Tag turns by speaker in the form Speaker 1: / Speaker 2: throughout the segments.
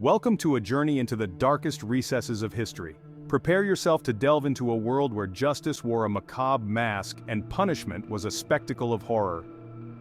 Speaker 1: Welcome to a journey into the darkest recesses of history. Prepare yourself to delve into a world where justice wore a macabre mask and punishment was a spectacle of horror.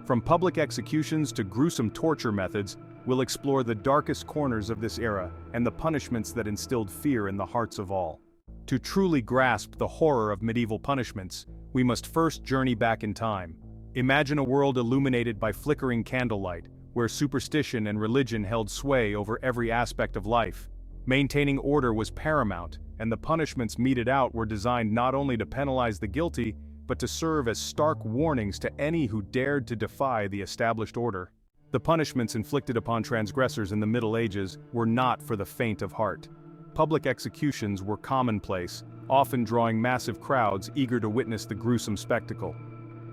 Speaker 1: From public executions to gruesome torture methods, we'll explore the darkest corners of this era and the punishments that instilled fear in the hearts of all. To truly grasp the horror of medieval punishments, we must first journey back in time. Imagine a world illuminated by flickering candlelight, where superstition and religion held sway over every aspect of life. Maintaining order was paramount, and the punishments meted out were designed not only to penalize the guilty, but to serve as stark warnings to any who dared to defy the established order. The punishments inflicted upon transgressors in the Middle Ages were not for the faint of heart. Public executions were commonplace, often drawing massive crowds eager to witness the gruesome spectacle.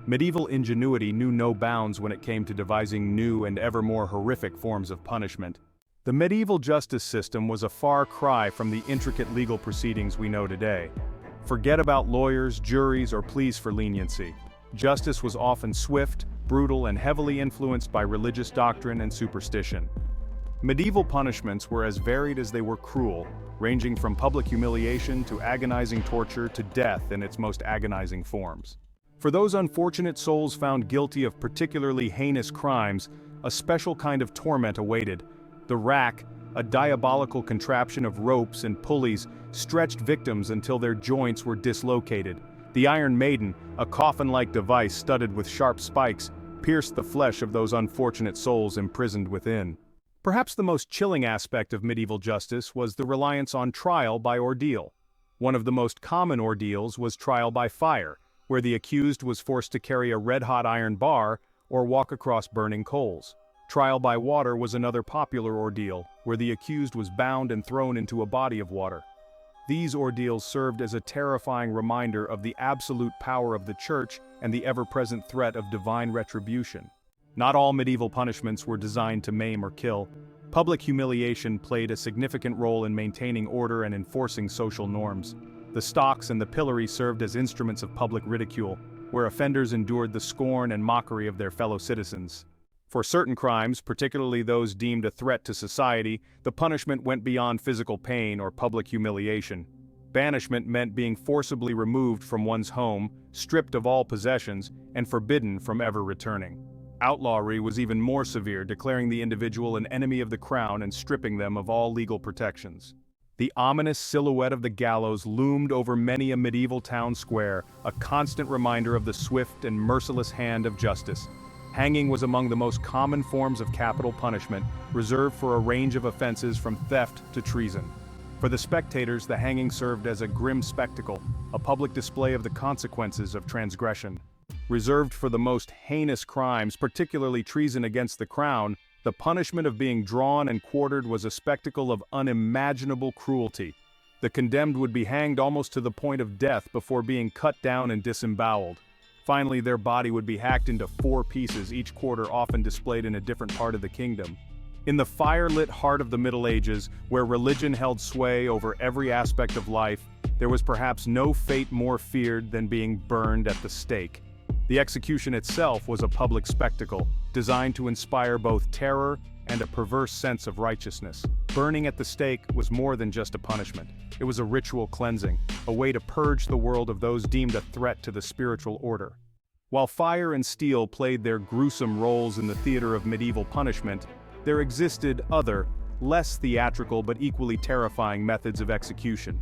Speaker 1: Medieval ingenuity knew no bounds when it came to devising new and ever more horrific forms of punishment. The medieval justice system was a far cry from the intricate legal proceedings we know today. Forget about lawyers, juries, or pleas for leniency. Justice was often swift, brutal, and heavily influenced by religious doctrine and superstition. Medieval punishments were as varied as they were cruel, ranging from public humiliation to agonizing torture to death in its most agonizing forms. For those unfortunate souls found guilty of particularly heinous crimes, a special kind of torment awaited. The rack, a diabolical contraption of ropes and pulleys, stretched victims until their joints were dislocated. The Iron Maiden, a coffin-like device studded with sharp spikes, pierced the flesh of those unfortunate souls imprisoned within. Perhaps the most chilling aspect of medieval justice was the reliance on trial by ordeal. One of the most common ordeals was trial by fire, where the accused was forced to carry a red-hot iron bar or walk across burning coals. Trial by water was another popular ordeal, where the accused was bound and thrown into a body of water. These ordeals served as a terrifying reminder of the absolute power of the Church and the ever-present threat of divine retribution. Not all medieval punishments were designed to maim or kill. Public humiliation played a significant role in maintaining order and enforcing social norms. The stocks and the pillory served as instruments of public ridicule, where offenders endured the scorn and mockery of their fellow citizens. For certain crimes, particularly those deemed a threat to society, the punishment went beyond physical pain or public humiliation. Banishment meant being forcibly removed from one's home, stripped of all possessions, and forbidden from ever returning. Outlawry was even more severe, declaring the individual an enemy of the crown and stripping them of all legal protections. The ominous silhouette of the gallows loomed over many a medieval town square, a constant reminder of the swift and merciless hand of justice. Hanging was among the most common forms of capital punishment, reserved for a range of offenses from theft to treason. For the spectators, the hanging served as a grim spectacle, a public display of the consequences of transgression. Reserved for the most heinous crimes, particularly treason against the crown, the punishment of being drawn and quartered was a spectacle of unimaginable cruelty. The condemned would be hanged almost to the point of death before being cut down and disemboweled. Finally, their body would be hacked into 4 pieces, each quarter often displayed in a different part of the kingdom. In the fire-lit heart of the Middle Ages, where religion held sway over every aspect of life, there was perhaps no fate more feared than being burned at the stake. The execution itself was a public spectacle, designed to inspire both terror and a perverse sense of righteousness. Burning at the stake was more than just a punishment. It was a ritual cleansing, a way to purge the world of those deemed a threat to the spiritual order. While fire and steel played their gruesome roles in the theater of medieval punishment, there existed other, less theatrical but equally terrifying methods of execution.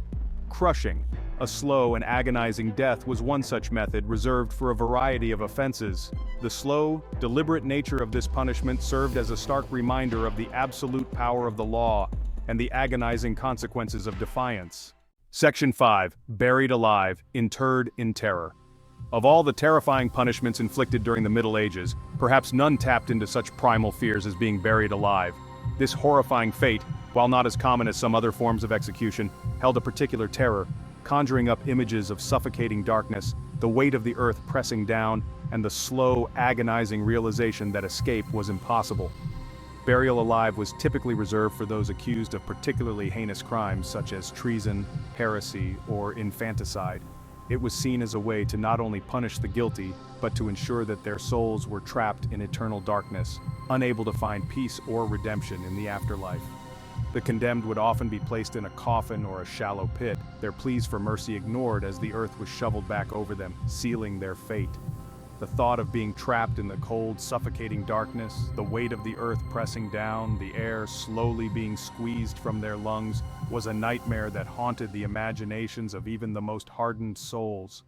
Speaker 1: Crushing, a slow and agonizing death, was one such method reserved for a variety of offenses. The slow, deliberate nature of this punishment served as a stark reminder of the absolute power of the law and the agonizing consequences of defiance. Section 5. Buried alive, interred in terror. Of all the terrifying punishments inflicted during the Middle Ages, perhaps none tapped into such primal fears as being buried alive. This horrifying fate, while not as common as some other forms of execution, held a particular terror, conjuring up images of suffocating darkness, the weight of the earth pressing down, and the slow, agonizing realization that escape was impossible. Burial alive was typically reserved for those accused of particularly heinous crimes such as treason, heresy, or infanticide. It was seen as a way to not only punish the guilty, but to ensure that their souls were trapped in eternal darkness, unable to find peace or redemption in the afterlife. The condemned would often be placed in a coffin or a shallow pit, their pleas for mercy ignored as the earth was shoveled back over them, sealing their fate. The thought of being trapped in the cold, suffocating darkness, the weight of the earth pressing down, the air slowly being squeezed from their lungs, was a nightmare that haunted the imaginations of even the most hardened souls.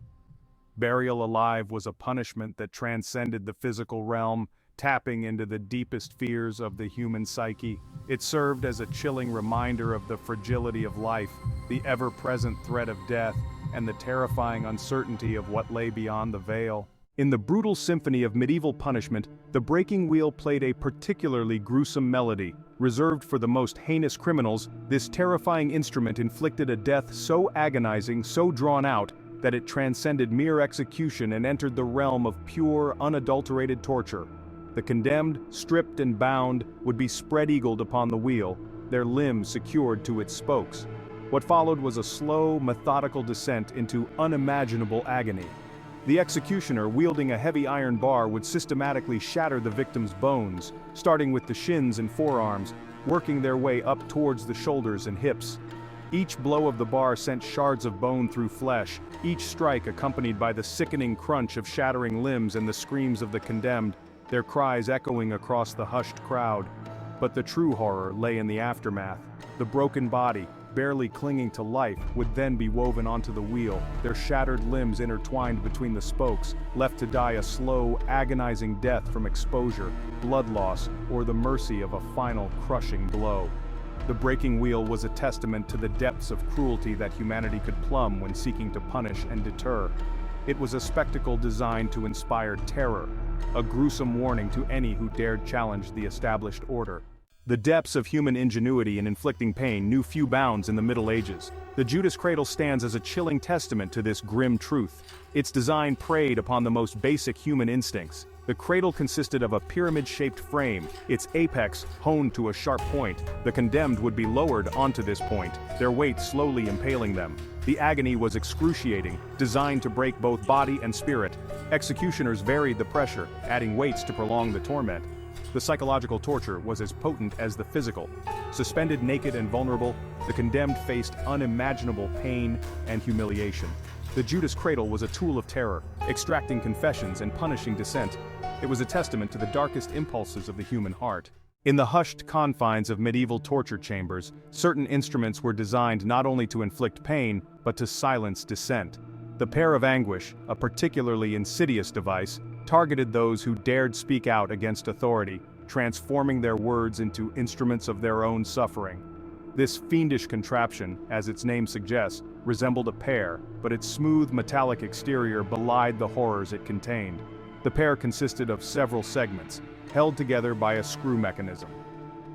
Speaker 1: Burial alive was a punishment that transcended the physical realm, tapping into the deepest fears of the human psyche. It served as a chilling reminder of the fragility of life, the ever-present threat of death, and the terrifying uncertainty of what lay beyond the veil. In the brutal symphony of medieval punishment, the breaking wheel played a particularly gruesome melody. Reserved for the most heinous criminals, this terrifying instrument inflicted a death so agonizing, so drawn out, that it transcended mere execution and entered the realm of pure, unadulterated torture. The condemned, stripped and bound, would be spread-eagled upon the wheel, their limbs secured to its spokes. What followed was a slow, methodical descent into unimaginable agony. The executioner, wielding a heavy iron bar, would systematically shatter the victim's bones, starting with the shins and forearms, working their way up towards the shoulders and hips. Each blow of the bar sent shards of bone through flesh, each strike accompanied by the sickening crunch of shattering limbs and the screams of the condemned, their cries echoing across the hushed crowd. But the true horror lay in the aftermath. The broken body, barely clinging to life, would then be woven onto the wheel, their shattered limbs intertwined between the spokes, left to die a slow, agonizing death from exposure, blood loss, or the mercy of a final crushing blow. The breaking wheel was a testament to the depths of cruelty that humanity could plumb when seeking to punish and deter. It was a spectacle designed to inspire terror, a gruesome warning to any who dared challenge the established order. The depths of human ingenuity in inflicting pain knew few bounds in the Middle Ages. The Judas cradle stands as a chilling testament to this grim truth. Its design preyed upon the most basic human instincts. The cradle consisted of a pyramid-shaped frame, its apex honed to a sharp point. The condemned would be lowered onto this point, their weight slowly impaling them. The agony was excruciating, designed to break both body and spirit. Executioners varied the pressure, adding weights to prolong the torment. The psychological torture was as potent as the physical. Suspended naked and vulnerable, the condemned faced unimaginable pain and humiliation. The Judas cradle was a tool of terror, extracting confessions and punishing dissent. It was a testament to the darkest impulses of the human heart. In the hushed confines of medieval torture chambers, certain instruments were designed not only to inflict pain, but to silence dissent. The pair of anguish, a particularly insidious device, targeted those who dared speak out against authority, transforming their words into instruments of their own suffering. This fiendish contraption, as its name suggests, resembled a pear, but its smooth metallic exterior belied the horrors it contained. The pear consisted of several segments, held together by a screw mechanism.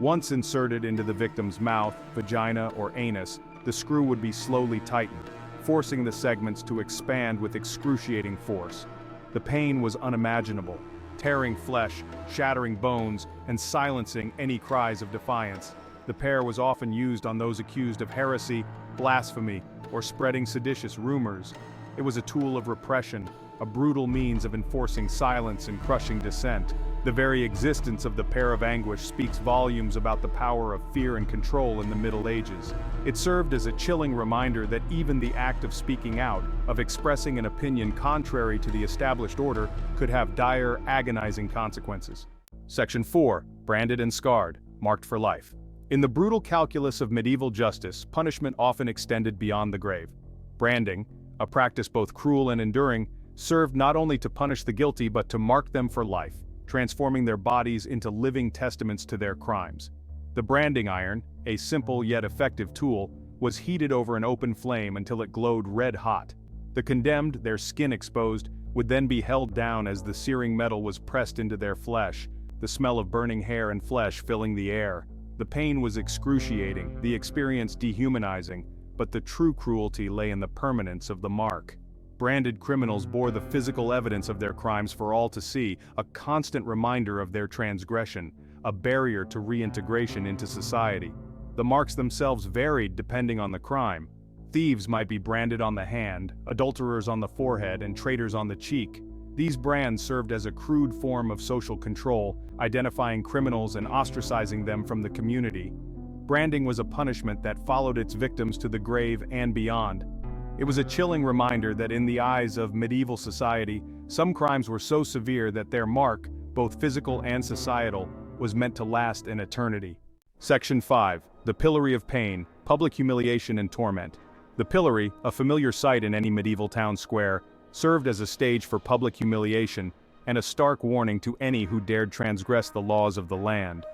Speaker 1: Once inserted into the victim's mouth, vagina, or anus, the screw would be slowly tightened, forcing the segments to expand with excruciating force. The pain was unimaginable, tearing flesh, shattering bones, and silencing any cries of defiance. The pear was often used on those accused of heresy, blasphemy, or spreading seditious rumors. It was a tool of repression, a brutal means of enforcing silence and crushing dissent. The very existence of the pear of anguish speaks volumes about the power of fear and control in the Middle Ages. It served as a chilling reminder that even the act of speaking out, of expressing an opinion contrary to the established order, could have dire, agonizing consequences. Section 4. Branded and scarred, marked for life. In the brutal calculus of medieval justice, punishment often extended beyond the grave. Branding, a practice both cruel and enduring, served not only to punish the guilty but to mark them for life, transforming their bodies into living testaments to their crimes. The branding iron, a simple yet effective tool, was heated over an open flame until it glowed red hot. The condemned, their skin exposed, would then be held down as the searing metal was pressed into their flesh, the smell of burning hair and flesh filling the air. The pain was excruciating, the experience dehumanizing, but the true cruelty lay in the permanence of the mark. Branded criminals bore the physical evidence of their crimes for all to see, a constant reminder of their transgression, a barrier to reintegration into society. The marks themselves varied depending on the crime. Thieves might be branded on the hand, adulterers on the forehead, and traitors on the cheek. These brands served as a crude form of social control, identifying criminals and ostracizing them from the community. Branding was a punishment that followed its victims to the grave and beyond. It was a chilling reminder that in the eyes of medieval society, some crimes were so severe that their mark, both physical and societal, was meant to last an eternity. Section 5. The Pillory of Pain, Public Humiliation and Torment. The pillory, a familiar sight in any medieval town square, served as a stage for public humiliation and a stark warning to any who dared transgress the laws of the land.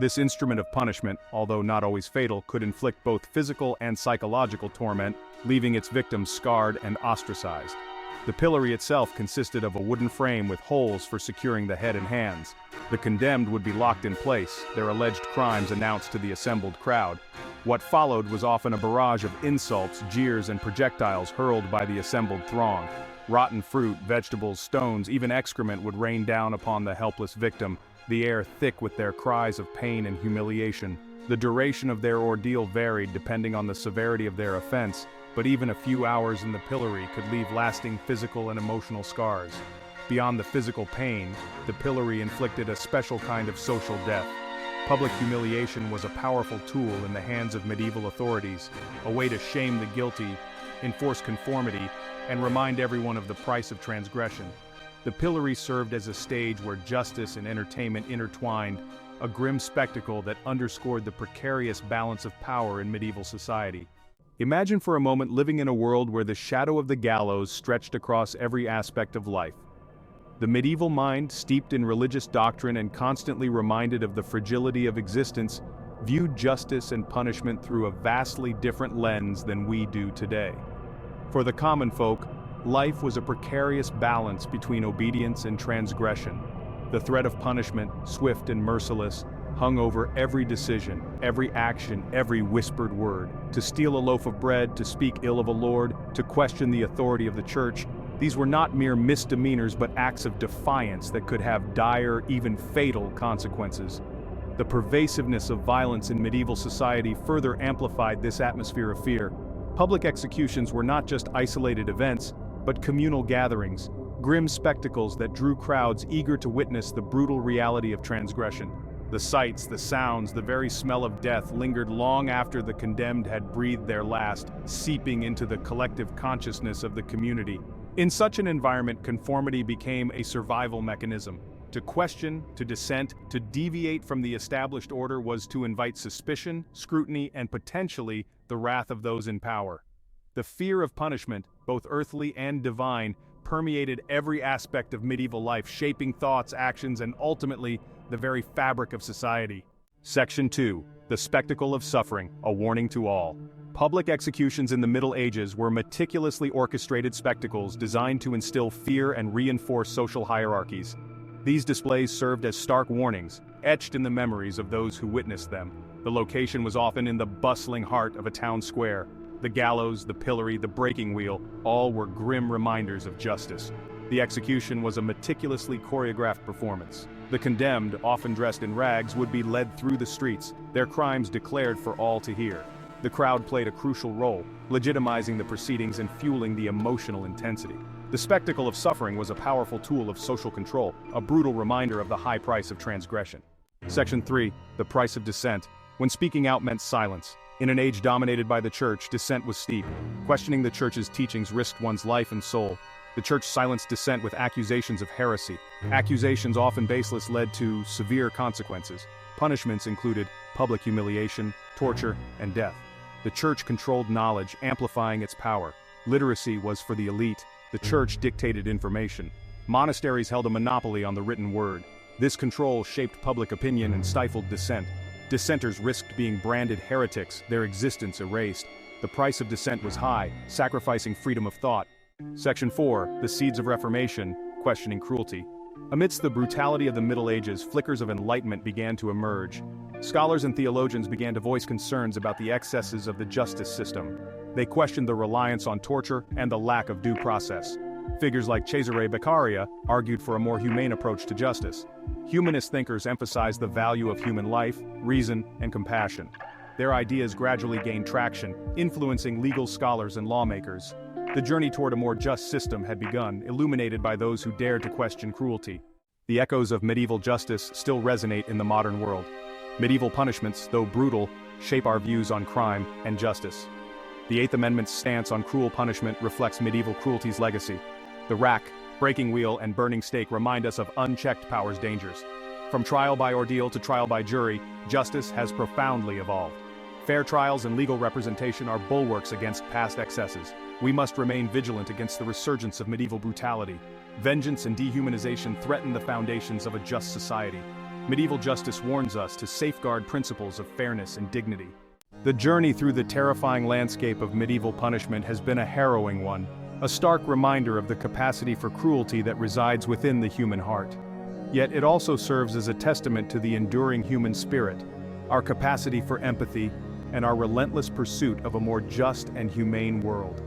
Speaker 1: This instrument of punishment, although not always fatal, could inflict both physical and psychological torment, leaving its victims scarred and ostracized. The pillory itself consisted of a wooden frame with holes for securing the head and hands. The condemned would be locked in place, their alleged crimes announced to the assembled crowd. What followed was often a barrage of insults, jeers, and projectiles hurled by the assembled throng. Rotten fruit, vegetables, stones, even excrement would rain down upon the helpless victim, the air thick with their cries of pain and humiliation. The duration of their ordeal varied depending on the severity of their offense, but even a few hours in the pillory could leave lasting physical and emotional scars. Beyond the physical pain, the pillory inflicted a special kind of social death. Public humiliation was a powerful tool in the hands of medieval authorities, a way to shame the guilty, enforce conformity, and remind everyone of the price of transgression. The pillory served as a stage where justice and entertainment intertwined, a grim spectacle that underscored the precarious balance of power in medieval society. Imagine for a moment living in a world where the shadow of the gallows stretched across every aspect of life. The medieval mind, steeped in religious doctrine and constantly reminded of the fragility of existence, viewed justice and punishment through a vastly different lens than we do today. For the common folk, life was a precarious balance between obedience and transgression. The threat of punishment, swift and merciless, hung over every decision, every action, every whispered word. To steal a loaf of bread, to speak ill of a lord, to question the authority of the church, these were not mere misdemeanors but acts of defiance that could have dire, even fatal consequences. The pervasiveness of violence in medieval society further amplified this atmosphere of fear. Public executions were not just isolated events, but communal gatherings, grim spectacles that drew crowds eager to witness the brutal reality of transgression. The sights, the sounds, the very smell of death lingered long after the condemned had breathed their last, seeping into the collective consciousness of the community. In such an environment, conformity became a survival mechanism. To question, to dissent, to deviate from the established order was to invite suspicion, scrutiny, and potentially the wrath of those in power. The fear of punishment, both earthly and divine, permeated every aspect of medieval life, shaping thoughts, actions, and ultimately, the very fabric of society. Section 2. The Spectacle of Suffering, a Warning to All. Public executions in the Middle Ages were meticulously orchestrated spectacles designed to instill fear and reinforce social hierarchies. These displays served as stark warnings, etched in the memories of those who witnessed them. The location was often in the bustling heart of a town square. The gallows, the pillory, the breaking wheel, all were grim reminders of justice. The execution was a meticulously choreographed performance. The condemned, often dressed in rags, would be led through the streets, their crimes declared for all to hear. The crowd played a crucial role, legitimizing the proceedings and fueling the emotional intensity. The spectacle of suffering was a powerful tool of social control, a brutal reminder of the high price of transgression. Section 3. The Price of Dissent. When speaking out meant silence. In an age dominated by the church, dissent was steep. Questioning the church's teachings risked one's life and soul. The church silenced dissent with accusations of heresy. Accusations, often baseless, led to severe consequences. Punishments included public humiliation, torture, and death. The church controlled knowledge, amplifying its power. Literacy was for the elite. The church dictated information. Monasteries held a monopoly on the written word. This control shaped public opinion and stifled dissent. Dissenters risked being branded heretics, their existence erased. The price of dissent was high, sacrificing freedom of thought. Section 4. The Seeds of Reformation, Questioning Cruelty. Amidst the brutality of the Middle Ages, flickers of enlightenment began to emerge. Scholars and theologians began to voice concerns about the excesses of the justice system. They questioned the reliance on torture and the lack of due process. Figures like Cesare Beccaria argued for a more humane approach to justice. Humanist thinkers emphasized the value of human life, reason, and compassion. Their ideas gradually gained traction, influencing legal scholars and lawmakers. The journey toward a more just system had begun, illuminated by those who dared to question cruelty. The echoes of medieval justice still resonate in the modern world. Medieval punishments, though brutal, shape our views on crime and justice. The Eighth Amendment's stance on cruel punishment reflects medieval cruelty's legacy. The rack, breaking wheel, and burning stake remind us of unchecked power's dangers. From trial by ordeal to trial by jury, justice has profoundly evolved. Fair trials and legal representation are bulwarks against past excesses. We must remain vigilant against the resurgence of medieval brutality. Vengeance and dehumanization threaten the foundations of a just society. Medieval justice warns us to safeguard principles of fairness and dignity. The journey through the terrifying landscape of medieval punishment has been a harrowing one, a stark reminder of the capacity for cruelty that resides within the human heart. Yet it also serves as a testament to the enduring human spirit, our capacity for empathy, and our relentless pursuit of a more just and humane world.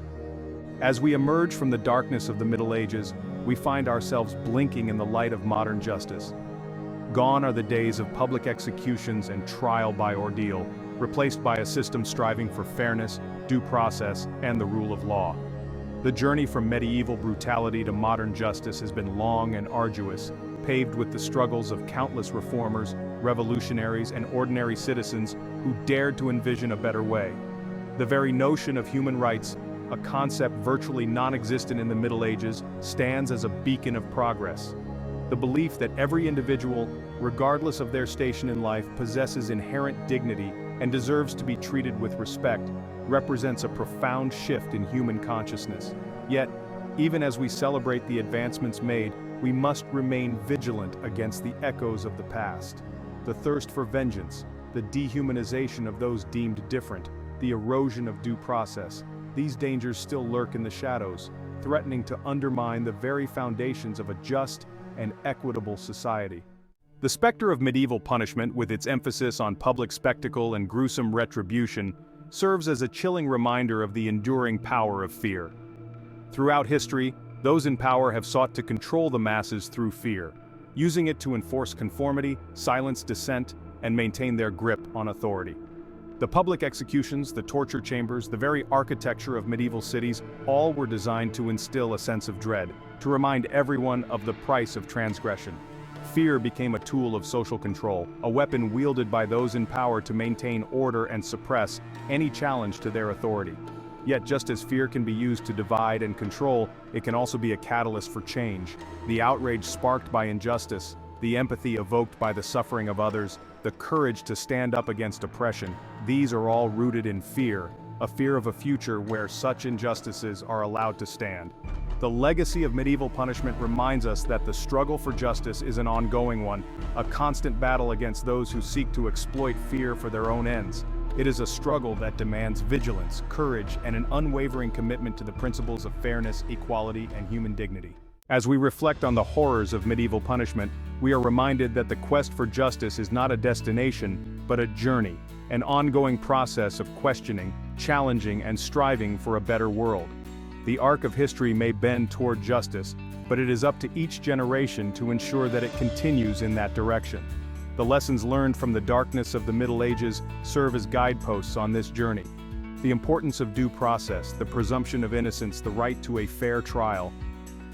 Speaker 1: As we emerge from the darkness of the Middle Ages, we find ourselves blinking in the light of modern justice. Gone are the days of public executions and trial by ordeal, replaced by a system striving for fairness, due process, and the rule of law. The journey from medieval brutality to modern justice has been long and arduous, paved with the struggles of countless reformers, revolutionaries, and ordinary citizens who dared to envision a better way. The very notion of human rights, a concept virtually non-existent in the Middle Ages, stands as a beacon of progress. The belief that every individual, regardless of their station in life, possesses inherent dignity and deserves to be treated with respect, represents a profound shift in human consciousness. Yet, even as we celebrate the advancements made, we must remain vigilant against the echoes of the past. The thirst for vengeance, the dehumanization of those deemed different, the erosion of due process, these dangers still lurk in the shadows, threatening to undermine the very foundations of a just and equitable society. The specter of medieval punishment, with its emphasis on public spectacle and gruesome retribution, serves as a chilling reminder of the enduring power of fear. Throughout history, those in power have sought to control the masses through fear, using it to enforce conformity, silence dissent, and maintain their grip on authority. The public executions, the torture chambers, the very architecture of medieval cities, all were designed to instill a sense of dread, to remind everyone of the price of transgression. Fear became a tool of social control, a weapon wielded by those in power to maintain order and suppress any challenge to their authority. Yet just as fear can be used to divide and control, it can also be a catalyst for change. The outrage sparked by injustice, the empathy evoked by the suffering of others, the courage to stand up against oppression, these are all rooted in fear, a fear of a future where such injustices are allowed to stand. The legacy of medieval punishment reminds us that the struggle for justice is an ongoing one, a constant battle against those who seek to exploit fear for their own ends. It is a struggle that demands vigilance, courage, and an unwavering commitment to the principles of fairness, equality, and human dignity. As we reflect on the horrors of medieval punishment, we are reminded that the quest for justice is not a destination, but a journey, an ongoing process of questioning, challenging, and striving for a better world. The arc of history may bend toward justice, but it is up to each generation to ensure that it continues in that direction. The lessons learned from the darkness of the Middle Ages serve as guideposts on this journey. The importance of due process, the presumption of innocence, the right to a fair trial.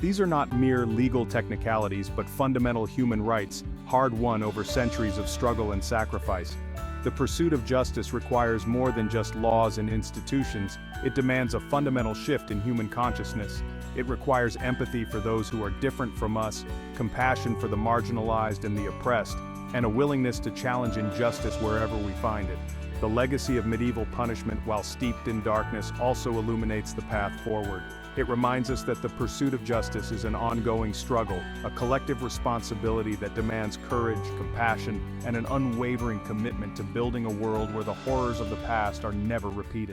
Speaker 1: These are not mere legal technicalities, but fundamental human rights, hard-won over centuries of struggle and sacrifice. The pursuit of justice requires more than just laws and institutions. It demands a fundamental shift in human consciousness. It requires empathy for those who are different from us, compassion for the marginalized and the oppressed, and a willingness to challenge injustice wherever we find it. The legacy of medieval punishment, while steeped in darkness, also illuminates the path forward. It reminds us that the pursuit of justice is an ongoing struggle, a collective responsibility that demands courage, compassion, and an unwavering commitment to building a world where the horrors of the past are never repeated.